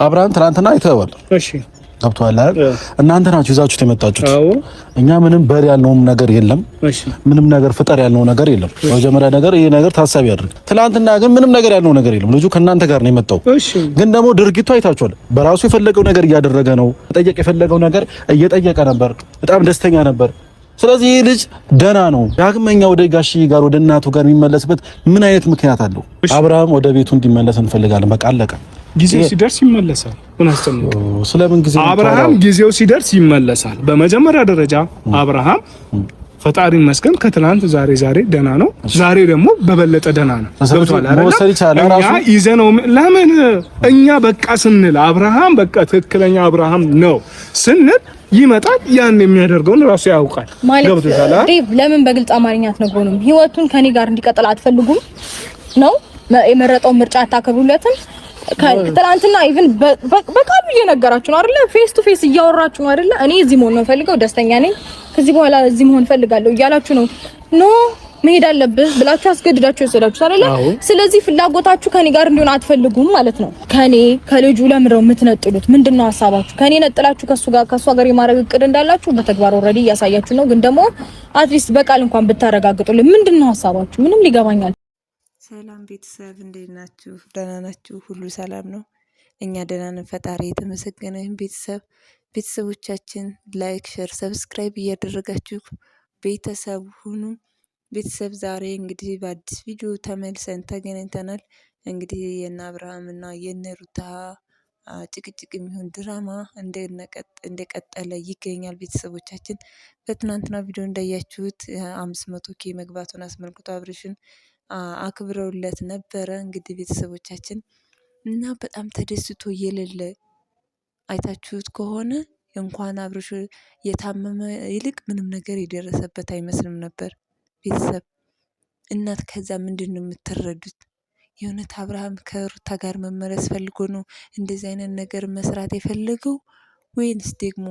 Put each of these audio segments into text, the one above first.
አብርሃም ትናንትና አይተኸዋል። እሺ ገብቶሃል አይደል? እናንተ ናችሁ ይዛችሁት የመጣችሁት። አዎ እኛ ምንም በር ያልነው ነገር የለም። እሺ ምንም ነገር ፍጠር ያልነው ነገር የለም። መጀመሪያ ነገር ይሄ ነገር ታሳቢ ያድርግ። ትናንትና ግን ምንም ነገር ያልነው ነገር የለም። ልጁ ከእናንተ ጋር ነው የመጣው። እሺ ግን ደግሞ ድርጊቱ አይታችኋል። በራሱ የፈለገው ነገር እያደረገ ነው። ጠየቅ የፈለገው ነገር እየጠየቀ ነበር። በጣም ደስተኛ ነበር። ስለዚህ ይህ ልጅ ደህና ነው። ዳግመኛ ወደ ጋሽዬ ጋር ወደ እናቱ ጋር የሚመለስበት ምን አይነት ምክንያት አለው? አብርሃም ወደ ቤቱ እንዲመለስ እንፈልጋለን። በቃ አለቀ። ጊዜው ሲደርስ ይመለሳል። ስለምን ጊዜ? አብርሃም ጊዜው ሲደርስ ይመለሳል። በመጀመሪያ ደረጃ አብርሃም ፈጣሪ ይመስገን ከትናንት ዛሬ ደህና ነው። ዛሬ ደግሞ በበለጠ ደህና ነው። ገብቷል አይደል? እኛ ይዘነው ለምን እኛ በቃ ስንል አብርሃም በቃ ትክክለኛ አብርሃም ነው ስንል ይመጣል። ያን የሚያደርገውን ራሱ ያውቃል። ገብቶታል አይደል? ለምን በግልጽ አማርኛ አትነግሩንም? ህይወቱን ከኔ ጋር እንዲቀጥል አትፈልጉም ነው? የመረጠው ምርጫ አታከብሩለትም? ትናንትና ኢቭን በቃሉ እየነገራችሁ ነው አይደለ? ፌስ ቱ ፌስ እያወራችሁ ነው አይደለ? እኔ እዚህ መሆን ነው ፈልገው፣ ደስተኛ ነኝ፣ ከዚህ በኋላ እዚህ መሆን ፈልጋለሁ እያላችሁ ነው። ኖ መሄድ አለብህ ብላችሁ አስገድዳችሁ ወሰዳችሁ አይደለ? ስለዚህ ፍላጎታችሁ ከኔ ጋር እንዲሆን አትፈልጉም ማለት ነው። ከልጁ ለምንድነው የምትነጥሉት? ምንድነው ሐሳባችሁ? ከኔ ነጥላችሁ ከሷ ጋር የማረግ እቅድ እንዳላችሁ በተግባር ኦልሬዲ እያሳያችሁ ነው። ግን ደግሞ አትሊስት በቃል እንኳን ብታረጋግጡልን ምንድነው ሐሳባችሁ? ምንም ሊገባኛል። ሰላም ቤተሰብ እንዴት ናችሁ? ደህና ናችሁ? ሁሉ ሰላም ነው? እኛ ደህና ነን፣ ፈጣሪ የተመሰገነ ይሁን። ቤተሰቦቻችን ላይክ፣ ሼር፣ ሰብስክራይብ እያደረጋችሁ ቤተሰብ ሁኑ። ቤተሰብ ዛሬ እንግዲህ በአዲስ ቪዲዮ ተመልሰን ተገናኝተናል። እንግዲህ የነ አብርሃም እና የነ ሩታ ጭቅጭቅ የሚሆን ድራማ እንደቀጠለ ይገኛል። ቤተሰቦቻችን በትናንትና ቪዲዮ እንዳያችሁት 500K መግባቱን አስመልክቶ አብርሽን አክብረውለት ነበረ። እንግዲህ ቤተሰቦቻችን እና በጣም ተደስቶ የሌለ አይታችሁት ከሆነ እንኳን አብርሽ የታመመ ይልቅ ምንም ነገር የደረሰበት አይመስልም ነበር። ቤተሰብ እናት ከዛ ምንድን ነው የምትረዱት? የእውነት አብርሃም ከሩታ ጋር መመለስ ፈልጎ ነው እንደዚህ አይነት ነገር መስራት የፈለገው ወይንስ ደግሞ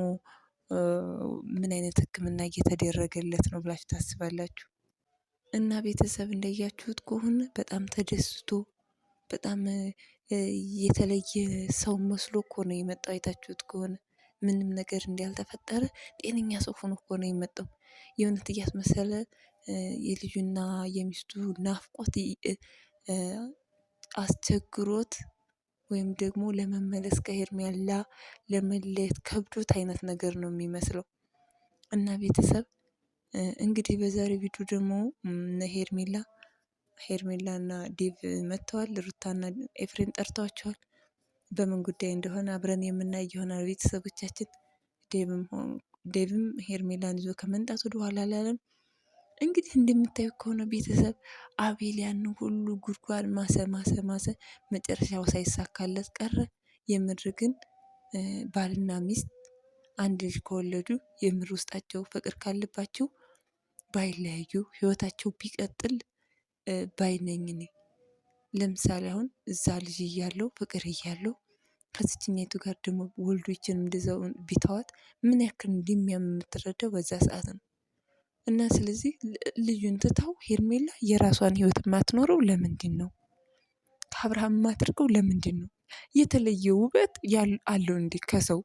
ምን አይነት ሕክምና እየተደረገለት ነው ብላችሁ ታስባላችሁ? እና ቤተሰብ እንዳያችሁት ከሆነ በጣም ተደስቶ በጣም የተለየ ሰው መስሎ እኮ ነው የመጣው። አይታችሁት ከሆነ ምንም ነገር እንዳልተፈጠረ ጤነኛ ሰው ሆኖ እኮ ነው የመጣው። የእውነት እያስመሰለ የልጁና የሚስቱ ናፍቆት አስቸግሮት ወይም ደግሞ ለመመለስ ከሄርሜላ ለመለየት ከብዶት አይነት ነገር ነው የሚመስለው። እና ቤተሰብ እንግዲህ በዛሬ ቪዲዮ ደግሞ ሄርሜላ እና ዴቭ መጥተዋል። ሩታና ኤፍሬም ጠርተዋቸዋል። በምን ጉዳይ እንደሆነ አብረን የምናይ ይሆናል። ቤተሰቦቻችን ዴቭም ሄርሜላን ይዞ ከመምጣት ወደ ኋላ አላለም። እንግዲህ እንደምታዩ ከሆነ ቤተሰብ አቤል ያን ሁሉ ጉድጓድ ማሰ መጨረሻው ሳይሳካለት ቀረ። የምር ግን ባልና ሚስት አንድ ልጅ ከወለዱ የምር ውስጣቸው ፍቅር ካለባቸው ባይለያዩ ህይወታቸው ቢቀጥል ባይነኝ እኔ። ለምሳሌ አሁን እዛ ልጅ እያለው ፍቅር እያለው ከዚችኛይቱ ጋር ደግሞ ወልዶችን እንደዛው ቢተዋት ምን ያክል እንደሚያም የምትረዳው በዛ ሰዓት ነው። እና ስለዚህ ልጁን ትታው ሄርሜላ የራሷን ህይወት የማትኖረው ለምንድን ነው? ከአብርሃም የማትርቀው ለምንድን ነው? የተለየ ውበት አለው እንዴ ከሰው?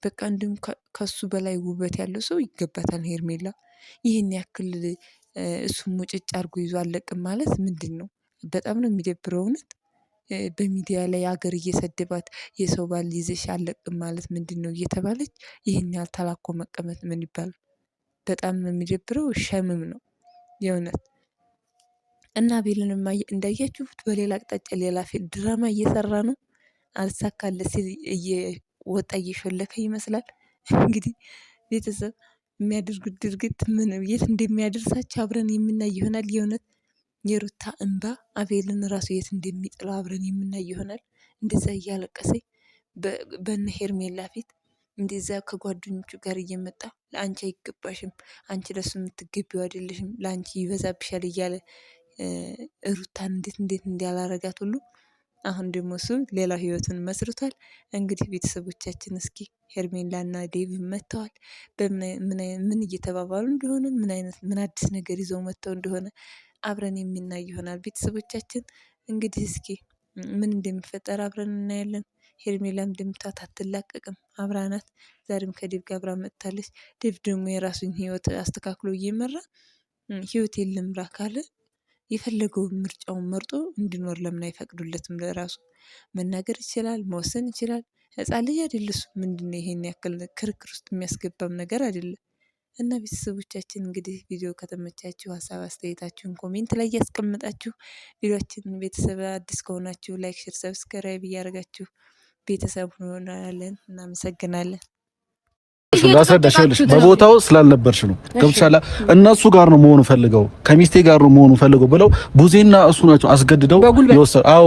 በቃ እንዲሁም ከሱ በላይ ውበት ያለው ሰው ይገባታል ሄርሜላ። ይህን ያክል እሱም ሙጭጭ አድርጎ ይዞ አለቅም ማለት ምንድን ነው? በጣም ነው የሚደብረው እውነት። በሚዲያ ላይ ሀገር እየሰደባት የሰው ባል ይዘሽ አለቅም ማለት ምንድን ነው እየተባለች ይህን ያህል ተላኮ መቀመጥ ምን ይባላል? በጣም ነው የሚደብረው። ሸምም ነው የእውነት። እና አቤልንም እንዳያችሁት በሌላ አቅጣጫ ሌላ ድራማ እየሰራ ነው። አልሳካለት ሲል እየወጣ እየሾለከ ይመስላል። እንግዲህ ቤተሰብ የሚያደርጉት ድርጊት ምን የት እንደሚያደርሳቸው አብረን የምናይ ይሆናል። የእውነት የሩታ እንባ አቤልን ራሱ የት እንደሚጥለው አብረን የምናይ ይሆናል። እንደዛ እያለቀሰ በነ ሄርሜላ ፊት እንደዛ ከጓደኞቹ ጋር እየመጣ ለአንቺ አይገባሽም፣ አንቺ ለሱ የምትገቢው አይደለሽም፣ ለአንቺ ይበዛብሻል እያለ ሩታን እንዴት እንዲያላረጋት ሁሉ አሁን ደግሞ እሱ ሌላ ህይወትን መስርቷል። እንግዲህ ቤተሰቦቻችን እስኪ ሄርሜላና ዴቭ መጥተዋል። ምን እየተባባሉ እንደሆነ ምን አዲስ ነገር ይዘው መጥተው እንደሆነ አብረን የምናይ ይሆናል። ቤተሰቦቻችን እንግዲህ እስኪ ምን እንደሚፈጠር አብረን እናያለን። ሄርሜላም እንደምታዩት አትላቀቅም፣ አብራናት። ዛሬም ከዴቭ ጋር አብራ መጥታለች። ዴቭ ደግሞ የራሱን ህይወት አስተካክሎ እየመራ ህይወት ልምራ ካለ የፈለገውን ምርጫውን መርጦ እንዲኖር ለምን አይፈቅዱለትም? ለራሱ መናገር ይችላል፣ መወሰን ይችላል። ህፃን ልጅ አይደለሱ። ምንድነው ይሄን ያክል ክርክር ውስጥ የሚያስገባም ነገር አይደለም። እና ቤተሰቦቻችን እንግዲህ ቪዲዮ ከተመቻችሁ ሀሳብ አስተያየታችሁን ኮሜንት ላይ እያስቀመጣችሁ ቪዲዮችን ቤተሰብ አዲስ ከሆናችሁ ላይክ፣ ሼር፣ ሰብስክራይብ እያደረጋችሁ ቤተሰብ ሆናለን። እናመሰግናለን። ላስረዳሽ በቦታው ስላልነበርሽ ነው። ገብቶሻል? እነሱ ጋር ነው መሆኑ ፈልገው ከሚስቴ ጋር ነው መሆኑ ፈልገው ብለው ቡዜና እሱ ናቸው አስገድደው ይወሰዱ። አዎ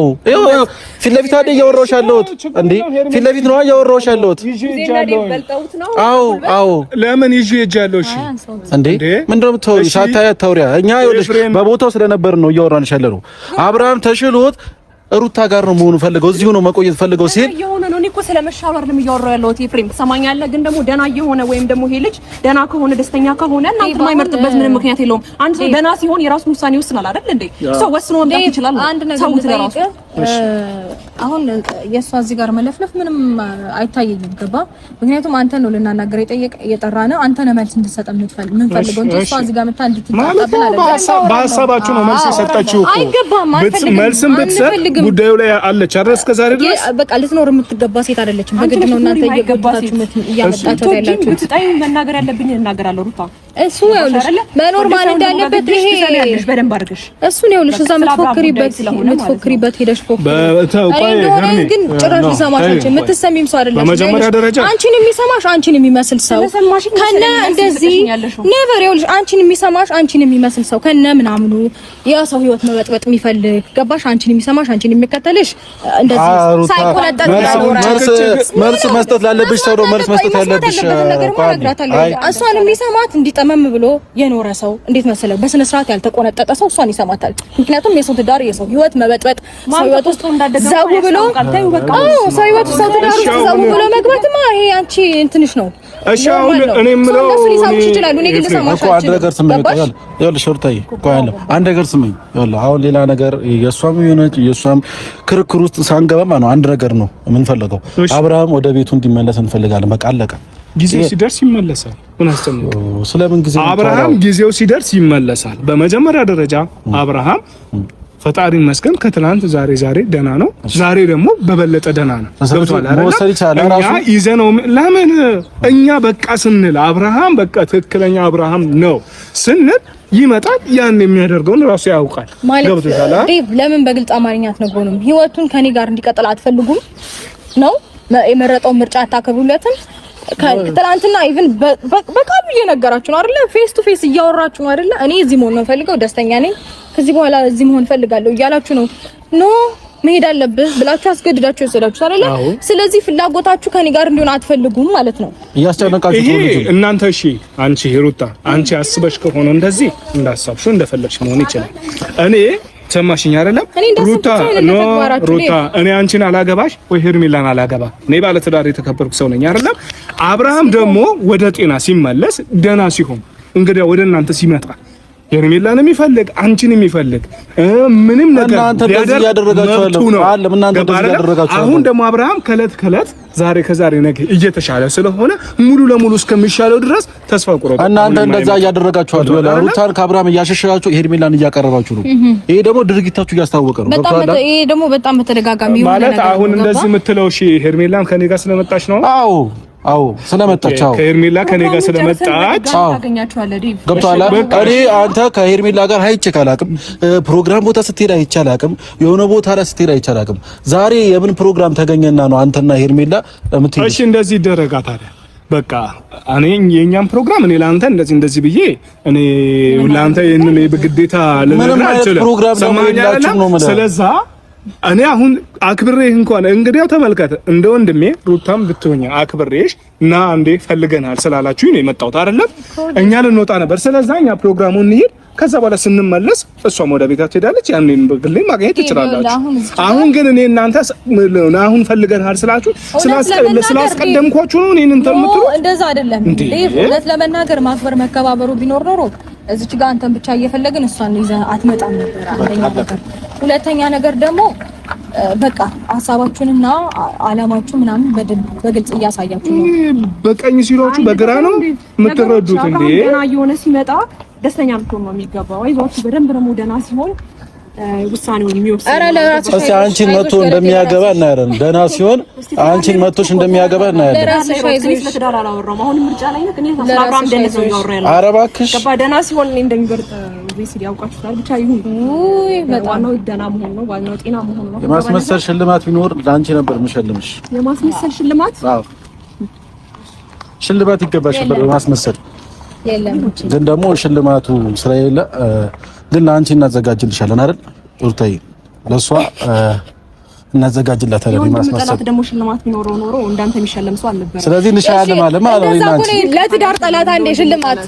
ፊት ለፊት አይደል እያወራሁሽ ያለሁት እንዴ? ፊት ለፊት ነው እያወራሁሽ ያለሁት። አዎ ለምን ይዤ ሄጃለሁ? እሺ እንዴ ምንድነው የምታወሪው? ሳታያት ታውሪያ። እኛ ይኸውልሽ በቦታው ስለነበር ነው እያወራንሽ ያለነው። አብርሃም ተሽሎት ሩታ ጋር ነው መሆኑ ፈልገው እዚሁ ነው መቆየት ፈልገው ሲል የሆነ ነው። እኔ እኮ ስለመሻወር ነው እያወራሁ ያለሁት። ኤፍሬም ትሰማኛለህ? ግን ደግሞ ደና የሆነ ወይም ደግሞ ይሄ ልጅ ደና ከሆነ ደስተኛ ከሆነ እናንተ የማይመርጥበት ምንም ምክንያት የለውም። አንድ ሰው ደና ሲሆን የራሱን ውሳኔ ይወስናል አይደል እንዴ? ሰው ወስኖ መምጣት ይችላል። አንድ ነገር ልጠይቅ። አሁን የእሷ እዚህ ጋር መለፍለፍ ምንም አይታየኝም። ገባ? ምክንያቱም አንተ ነው ልናናገር የጠራ ነው። አንተ ነህ መልስ እንድትሰጥ የምንፈልገው እንጂ እሷ እዚህ ጋር መታ እንድትጣጣብን አይደለም። በሐሳባችሁ ነው መልስ የሰጣችሁ እኮ። አይገባም። መልስም ብትሰጥ ጉዳዩ ላይ አለች አይደል? እስከ ዛሬ ድረስ በቃ ልትኖር የምትገባ ሴት አይደለችም። በግድ ነው እናንተ እየገባችሁ እያመጣችሁ ያላችሁ። ብትጣይ መናገር ያለብኝ እናገራለሁ። ሩታ እሱ ይኸውልሽ መኖር ማለት እንዳለበት ይሄ ያለሽ በደንብ አድርገሽ እሱን ይኸውልሽ እዛ የምትፎክሪበት ሄደሽ ፎክሪ። ግን ጭራሽ ሊሰማሽ የምትሰሚም ሰው አይደለም። በመጀመሪያ ደረጃ አንቺን የሚሰማሽ አንቺን የሚመስል ሰው ከነ እንደዚህ ኔቨር ይኸውልሽ አንቺን የሚሰማሽ አንቺን የሚመስል ሰው ከነ ምናምኑ ያ ሰው ህይወት መበጥበጥ የሚፈልግ ገባሽ? አንቺን የሚሰማሽ አንቺን የሚከተልሽ እንደዚህ ሳይቆለጠጥ መልስ መስጠት ላለብሽ ሰው ነው መልስ መስጠት ያለብሽ። እሷን የሚሰማት እንዲጠመም ብሎ የኖረ ሰው እንዴት መሰለህ? በስነ ስርዓት ያልተቆነጠጠ ሰው እሷን ይሰማታል። ምክንያቱም የሰው ትዳር የሰው ህይወት መበጥበጥ ሰው ህይወት ውስጥ ዘው ብሎ ሰው ህይወት ውስጥ ትዳር ውስጥ ዘው ብሎ መግባትማ ይሄ አንቺ እንትንሽ ነው። እሺ አሁን እኔ የምለው ሊሰማሽ ይችላሉ። እኔ ግን ልሰማሽ እኮ አንድ ነገር ስመኝ ይኸውልሽ ሩታዬ እኮ ያለው አንድ ነገር ስመኝ ይኸውልህ አሁን ሌላ ነገር የእሷም የእሷም ክርክር ውስጥ ሳንገባማ ነው። አንድ ነገር ነው የምንፈልገው። አብርሃም ወደ ቤቱ እንዲመለስ እንፈልጋለን። በቃ አለቀ። ጊዜው ሲደርስ ይመለሳል። ምን አስተምሩ? ስለምን ጊዜው? አብርሃም ጊዜው ሲደርስ ይመለሳል። በመጀመሪያ ደረጃ አብርሃም ፈጣሪ መስገን ከትላንት ዛሬ ደና ነው። ዛሬ ደግሞ በበለጠ ደና ነው። ገብቷል አይደል? እኛ ይዘነው ለምን እኛ በቃ ስንል አብርሃም በቃ ትክክለኛ አብርሃም ነው ስንል ይመጣል። ያን የሚያደርገውን ራሱ ያውቃል። ገብቶሻል አይደል? ለምን በግልጽ አማርኛ አትነግሩንም? ህይወቱን ከኔ ጋር እንዲቀጥል አትፈልጉም ነው? የመረጠውን ምርጫ አታከብሩለትም? ትናንትና ኢቭን በቃሉ እየነገራችሁ ነው አይደለ? ፌስ ቱ ፌስ እያወራችሁ ነው አይደለ? እኔ እዚህ መሆን ነው ፈልገው ደስተኛ ነኝ፣ ከዚህ በኋላ እዚህ መሆን ፈልጋለሁ እያላችሁ ነው። ኖ መሄድ አለብህ ብላችሁ አስገድዳችሁ ወሰዳችሁ አይደለ? ስለዚህ ፍላጎታችሁ ከኔ ጋር እንዲሆን አትፈልጉም ማለት ነው። እያስጨነቃችሁ ነው እናንተ። እሺ አንቺ ሩታ አንቺ አስበሽ ከሆነ እንደዚህ እንዳሳብሽው እንደፈለግሽ መሆን ይችላል። እኔ ሰማሽኝ አይደለም? ሩታ እኔ አንቺን አላገባሽ ወይ ሄርሜላን አላገባ። እኔ ባለ ትዳር የተከበርኩ ሰው ነኝ አይደለም? አብርሃም ደግሞ ወደ ጤና ሲመለስ ደና ሲሆን እንግዲህ ወደ እናንተ ሲመጣ ሄርሜላን የሚፈልግ አንቺን የሚፈልግ ምንም ነገር እናንተ እንደዚህ ያደረጋችሁ አለ። አሁን ደግሞ አብርሃም ከለት ዛሬ ከዛሬ ነገ እየተሻለ ስለሆነ ሙሉ ለሙሉ እስከሚሻለው ድረስ ተስፋ ቁረጡ። እናንተ እንደዛ እያደረጋችሁ አለ። ሩታን ከአብርሃም እያሸሻችሁ ሄርሜላን እያቀረባችሁ ነው። ይሄ ደግሞ ድርጊታችሁ እያስታወቀ ነው። ይሄ ደግሞ በጣም በተደጋጋሚ ማለት አሁን እንደዚህ የምትለው እሺ ሄርሜላን ከኔ ጋር ስለመጣች ነው። አዎ ስለመጣች ከሄርሜላ ከኔ ጋር ስለመጣች ታገኛችኋለህ። ዲቭ ገብቶሃል? እኔ አንተ ከሄርሜላ ጋር አይቼ ካላቅም ፕሮግራም ቦታ ስትሄድ አይቼ አላቅም። የሆነ ቦታ ላይ ስትሄድ አይቼ አላቅም። ዛሬ የምን ፕሮግራም ተገኘና ነው አንተና ሄርሜላ የምትሄዱ? እሺ እንደዚህ ይደረጋ ታዲያ። በቃ እኔ የኛም ፕሮግራም እኔ ላንተ እንደዚህ ብዬ እኔ ላንተ ይሄንን በግዴታ ልነግርህ አልችልም። ስለዛ እኔ አሁን አክብሬህ እንኳን እንግዲያው ተመልከተ እንደ ወንድሜ ሩታም ብትሆኛ አክብሬሽ እና አንዴ ፈልገናል ስላላችሁኝ ነው የመጣሁት አይደለም? እኛ ልንወጣ ነበር። ስለዛ እኛ ፕሮግራሙን እንሂድ። ከዛ በኋላ ስንመለስ እሷም ወደ ቤታ ትሄዳለች። ያንን በግሌ ማግኘት ትችላላችሁ። አሁን ግን እኔ እናንተ አሁን ፈልገናል ስላችሁ ስላስቀደምኳችሁ ነው እኔን እንትን የምትሉ። እንደዛ አይደለም እንዴ? እውነት ለመናገር ማክበር መከባበሩ ቢኖር ኖሮ እዚች ጋር አንተን ብቻ እየፈለግን እሷን ይዘህ አትመጣም ነበር። አንደኛ ነገር፣ ሁለተኛ ነገር ደግሞ በቃ ሐሳባችሁንና አላማችሁ ምናምን በግልጽ እያሳያችሁ ነው። በቀኝ ሲሏችሁ በግራ ነው የምትረዱት እንዴ? ደህና እየሆነ ሲመጣ ደስተኛ ልትሆን ነው የሚገባው። አይዟችሁ በደንብ ደግሞ ደህና ሲሆን ውሳኔውን የሚወስድ እስቲ አንቺን መጥቶ እንደሚያገባ እናያለን። ደህና ሲሆን አንቺን መጥቶሽ እንደሚያገባ እናያለን። ለራስሽ ወይስ ለትዳር አላወራም። አሁን ምርጫ ላይ ነው። እኔ አብርሃም ደህና ነው ያወራ ያለው። ኧረ እባክሽ ገባ ደህና ሲሆን እኔ እንደሚበርጥ ወይስ ያውቃችኋል። ብቻ ይሁን። በጣም ነው ደህና መሆን ነው ዋናው፣ ጤና መሆን ነው። የማስመሰል ሽልማት ቢኖር ለአንቺ ነበር የምሸልምሽ። የማስመሰል ሽልማት? አዎ ሽልማት ይገባሽ ነበር በማስመሰል። የለም ግን ደግሞ ሽልማቱ ስለሌለ ግን ለአንቺ እናዘጋጅልሻለን አይደል? ሩታዬ ለሷ እናዘጋጅላታለን። ማስመሰል ደግሞ ሽልማት ቢኖረው ኖሮ እንዳንተ የሚሸለም ሰው አልነበረም። ስለዚህ እንሻለን ማለት ነው። ለትዳር ጠላት አንዴ ሽልማት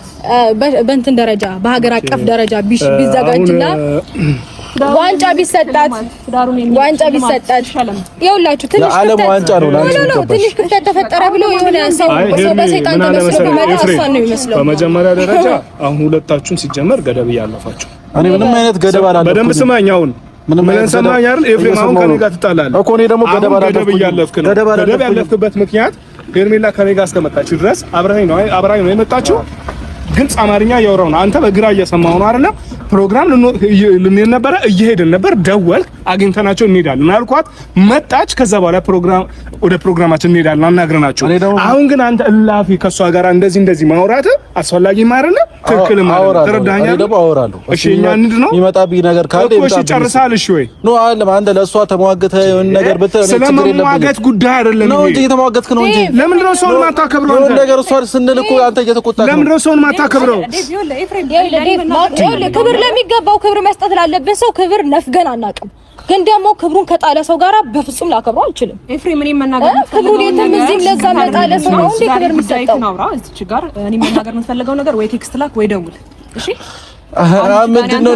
በእንትን ደረጃ በሀገር አቀፍ ደረጃ ቢዘጋጅና ዋንጫ ቢሰጣት ይኸውላችሁ ትንሽ ክፍተት ተፈጠረ ብሎ የሆነ ሰው በሰይጣን ተመስሎ ቢመጣ እሷን ነው የሚመስለው። በመጀመሪያ ደረጃ አሁን ሁለታችሁን ሲጀመር ገደብ እያለፋችሁ። እኔ ምንም አይነት ገደብ አላለፍኩም። በደንብ ስማኝ። አሁን ምንም ሰማኝ አይደል? ኤፍሬም አሁን ከኔ ጋር ትጣላለህ እኮ። እኔ ደግሞ ገደብ እያለፍክ ነው። ገደብ ያለፍክበት ምክንያት ሄርሜላ ከኔ ጋር እስከመጣች ድረስ አብራኝ ነው የመጣችው። ግልጽ አማርኛ እያወራሁ ነው። አንተ በግራ እየሰማሁ ነው አይደል? ፕሮግራም ልንሄድ ነበረ፣ እየሄድን ነበር። ደወልክ፣ አግኝተናቸው እንሄዳለን እናልኳት መጣች። ከዛ በኋላ ወደ ፕሮግራማችን እንሄዳለን አናግረናቸው። አሁን ግን አንተ እላፊ ከሷ ጋር እንደዚህ ማውራት አስፈላጊ ማረለ ትክክል ማለት ተረዳኸኝ? እኔ ደግሞ አወራለሁ። እሺ እኛ ምንድን ነው የሚመጣብኝ ነገር ካለ እሺ ጨርሳል። እሺ ወይ ኖ አይደለም። አንተ ለሷ ተሟገተ የሆነ ነገር ብትል ስለመሟገት ጉዳይ አይደለም ነው እንጂ እየተሟገትክ ነው እንጂ ለምንድን ነው ሰውን ማታከብረው? የሆነ ነገር እሷ ስንል እኮ አንተ እየተቆጣህ ነው። ለምንድን ነው ሰውን ማታከብረው? ክብር ለሚገባው ክብር መስጠት ላለበት ሰው ክብር ነፍገን አናውቅም። ግን ደግሞ ክብሩን ከጣለ ሰው ጋር በፍጹም ላከብረው አልችልም። ኤፍሬም እኔ መናገር ክብሩን እዚህም ለዛ መጣለ ሰው ነው እንዴ ክብር የሚሰጠው? ናውራ እዚህ ጋር እኔ መናገር የምፈልገው ነገር ወይ ቴክስት ላክ ወይ ደውል። እሺ ምንድነው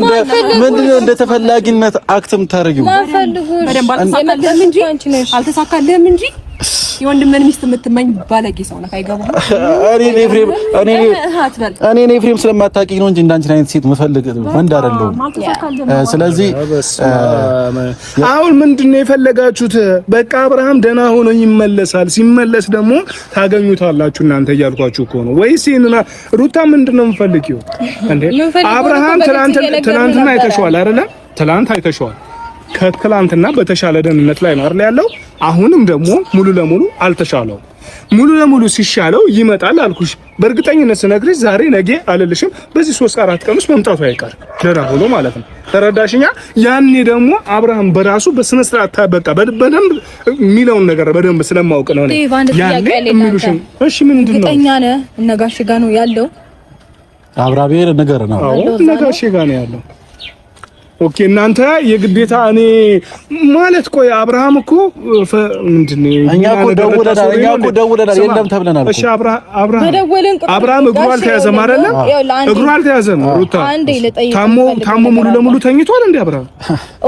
እንደ ተፈላጊነት አክትም ታረጊው በደንብ አልተሳካልህም እንጂ የወንድምህን ሚስት የምትመኝ ባለጌ ሰው ነህ። አይገባም። እኔ ኤፍሬም ስለማታውቂኝ ነው እንጂ እንዳንቺ አይነት ሴት መፈልግ ወንድ አይደለሁም። ስለዚህ አሁን ምንድነው የፈለጋችሁት? በቃ አብርሃም ደህና ሆኖ ይመለሳል። ሲመለስ ደግሞ ታገኙታላችሁ እናንተ እያልኳችሁ እኮ ነው። ወይስ ይሄንና ሩታ ምንድነው የምፈልጊው እንዴ? አብርሃም ትናንትና አይተሽዋል አይደለ? ትናንት አይተሽዋል። ከትላንትና በተሻለ ደህንነት ላይ ነው አይደል ያለው። አሁንም ደግሞ ሙሉ ለሙሉ አልተሻለው። ሙሉ ለሙሉ ሲሻለው ይመጣል አልኩሽ። በእርግጠኝነት ስነግርሽ ዛሬ ነገ አልልሽም፣ በዚህ 3-4 ቀን ውስጥ መምጣቱ አይቀር ደህና ሆኖ ማለት ነው። ተረዳሽኛ? ያኔ ደግሞ አብርሃም በራሱ በስነ ስርዓት በቃ በደንብ የሚለውን ነገር በደንብ ስለማውቅ ነው ያኔ የሚሉሽን። እሺ ምንድን ነው እርግጠኛ ነህ? እነጋሽ ጋር ነው ያለው። አብራቤር ነገር ነው። አዎ እነጋሽ ጋር ነው ያለው። ኦኬ እናንተ የግዴታ እኔ ማለት ቆይ አብርሃም እኮ ምንድነው? እኛ እኮ ደውለናል የለም ተብለናል። እሺ አብርሃም እግሩ አልተያዘም አይደለ? እግሩ አልተያዘም። ሩታ ታሞ ሙሉ ለሙሉ ተኝቷል እንዴ አብርሃም?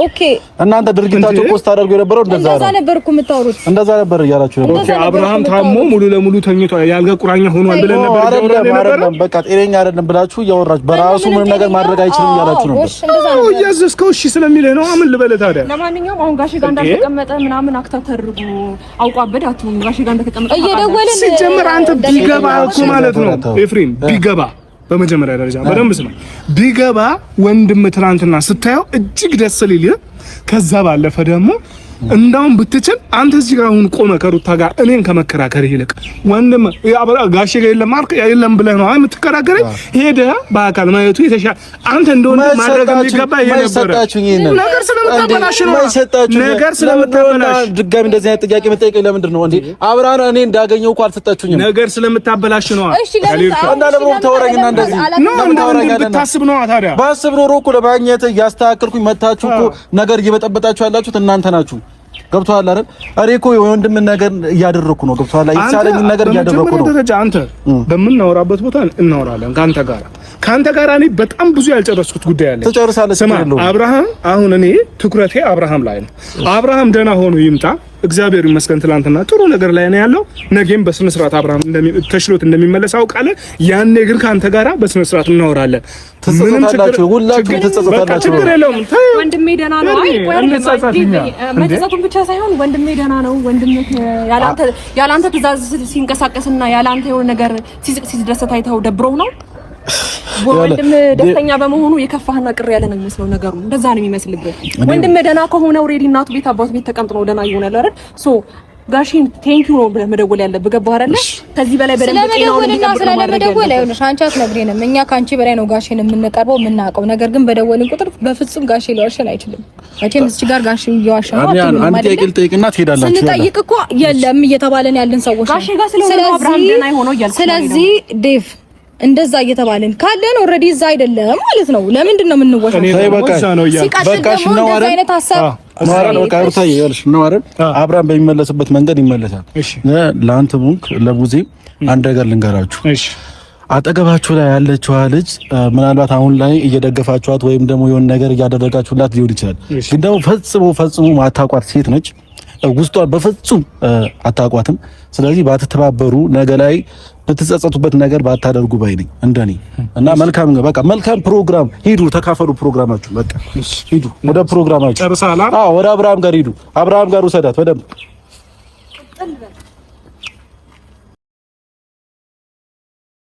ኦኬ እናንተ ድርጊታችሁ ፖስት አድርጎ የነበረው እንደዛ ነበር እኮ የምታወሩት። እንደዛ ነበር እያላችሁ ነበር። ኦኬ አብርሃም ታሞ ሙሉ ለሙሉ ተኝቷል ያልጋ ቁራኛ ሆኗል ብለን ነበር። አይደለም በቃ ጤነኛ አይደለም ብላችሁ እያወራችሁ በራሱ ምንም ነገር ማድረግ አይችልም እያላችሁ ነበር። እስከው እሺ ስለሚልህ ነው። ምን ልበልህ ታዲያ? ለማንኛውም አሁን ጋሼ ጋር እንዳልተቀመጠ ምናምን አክታ ተርጉ አውቋበድ አትሁን። ጋሼ ጋር እንደተቀመጠ እየደወልን ሲጀመር አንተ ቢገባ እኮ ማለት ነው ኤፍሬም ቢገባ፣ በመጀመሪያ ደረጃ በደንብ ስማ፣ ቢገባ ወንድም ትናንትና ስታየው እጅግ ደስ ሊልህ፣ ከዛ ባለፈ ደግሞ እንዳውም ብትችል አንተ እዚህ ጋር አሁን ቆመ ከሩታ ጋር እኔን ከመከራከር ይልቅ ወንድም ጋሼ ጋር የለም ብለህ ነው የምትከራከረኝ። ሄደህ በአካል ማየቱ የተሻለ አንተ እንደሆነ ማድረግ የሚገባ የነበረ ነገር ስለምታበላሽ ነው። ነገር ስለምታበላሽ ድጋሚ እንደዚህ አይነት ጥያቄ መጠየቅ ለምንድን ነው እንዴ? አብራና እኔ እንዳገኘው እኮ አልሰጣችሁኝም። ነገር ስለምታበላሽ ነው። አንዳንድ ተወራኝና እንደዚህ ብታስብ ነው ታዲያ። ባስብ ኖሮ እኮ ለማግኘት እያስተካከልኩኝ መታችሁ እኮ ነገር እየበጠበጣችሁ ያላችሁት እናንተ ናችሁ። ገብቶሃል አይደል? እኔ እኮ የወንድም ነገር እያደረኩ ነው። ገብቶሃል? የተቻለኝ ነገር እያደረኩ ነው። ደረጃ አንተ በምናወራበት ቦታ እናወራለን ካንተ ጋር። ካንተ ጋር እኔ በጣም ብዙ ያልጨረስኩት ጉዳይ አለ። ትጨርሳለህ። ስማ አብርሃም፣ አሁን እኔ ትኩረቴ አብርሃም ላይ ነው። አብርሃም ደህና ሆኖ ይምጣ። እግዚአብሔር ይመስገን ትላንትና ጥሩ ነገር ላይ ነው ያለው። ነገም በስነ ስርዓት አብርሃም ተሽሎት እንደሚመለስ አውቃለሁ። ያኔ ግን ካንተ ጋራ በስነ ስርዓት እናወራለን። ትጸጸታላችሁ፣ ሁላችሁም ትጸጸታላችሁ። ችግር የለውም። ወንድሜ ደህና ነው። አይ መጸጸቱን ብቻ ሳይሆን ወንድሜ ደህና ነው። ወንድምህ ያላንተ ትእዛዝ ሲንቀሳቀስና ያላንተ የሆነ ነገር ሲደሰት አይተው ደብረው ነው ወንድም ደስተኛ በመሆኑ የከፋህና ቅር ያለ ነው የሚመስለው ነገሩ። እንደዛ ነው የሚመስልብህ። ወንድም ደህና ከሆነ ኦሬዲ እናቱ ቤት አባቱ ቤት ተቀምጦ ነው ደህና ይሆናል አይደል? ሶ ጋሽን ቴንክ ዩ ነው ብለህ መደወል ያለብህ። ገባህ አይደል? ከዚህ በላይ በደንብ ጤናውንና ስለመደወል አይሆንሽ። አንቺ አትነግሪንም። እኛ ካንቺ በላይ ነው ጋሽን የምንቀርበው የምናውቀው። ነገር ግን በደወልን ቁጥር በፍጹም ጋሽ ሊዋሸን አይችልም። መቼም እዚህ ጋር ጋሽ እየዋሸ ነው አትልም ማለት ነው። አንተ ጠይቅና ትሄዳላችሁ። ስንጠይቅ እኮ የለም እየተባለን ያለን ሰዎች ጋሽ ጋር ስለሆነ አብርሃም ደህና ይሆነው እያልኩ። ስለዚህ ዴቭ እንደዛ እየተባለን ካለን ኦሬዲ እዛ አይደለም ማለት ነው። ለምንድን ነው የምንወሻው? በቃሽ ነው አይነት ሀሳብ ማራን በቃ ሩታዬ ይኸውልሽ ነው አይደል? አብርሃም በሚመለስበት መንገድ ይመለሳል። ለአንተ ሙንክ ለቡዜም አንድ ነገር ልንገራችሁ። አጠገባችሁ ላይ ያለችዋ ልጅ ምናልባት አሁን ላይ እየደገፋችኋት ወይም ደግሞ የሆነ ነገር እያደረጋችሁላት ሊሆን ይችላል። ግን ደግሞ ፈጽሞ ማታቋት ሴት ነች። ውስጧን በፍጹም አታቋትም። ስለዚህ ባትተባበሩ ነገ ላይ ብትጸጸቱበት ነገር ባታደርጉ ባይ ነኝ እንደኔ። እና መልካም ፕሮግራም ሂዱ፣ ተካፈሉ ፕሮግራማችሁ። በቃ ሂዱ ወደ ፕሮግራማችሁ። ወደ አብርሃም ጋር ሂዱ። አብርሃም ጋር ውሰዳት በደንብ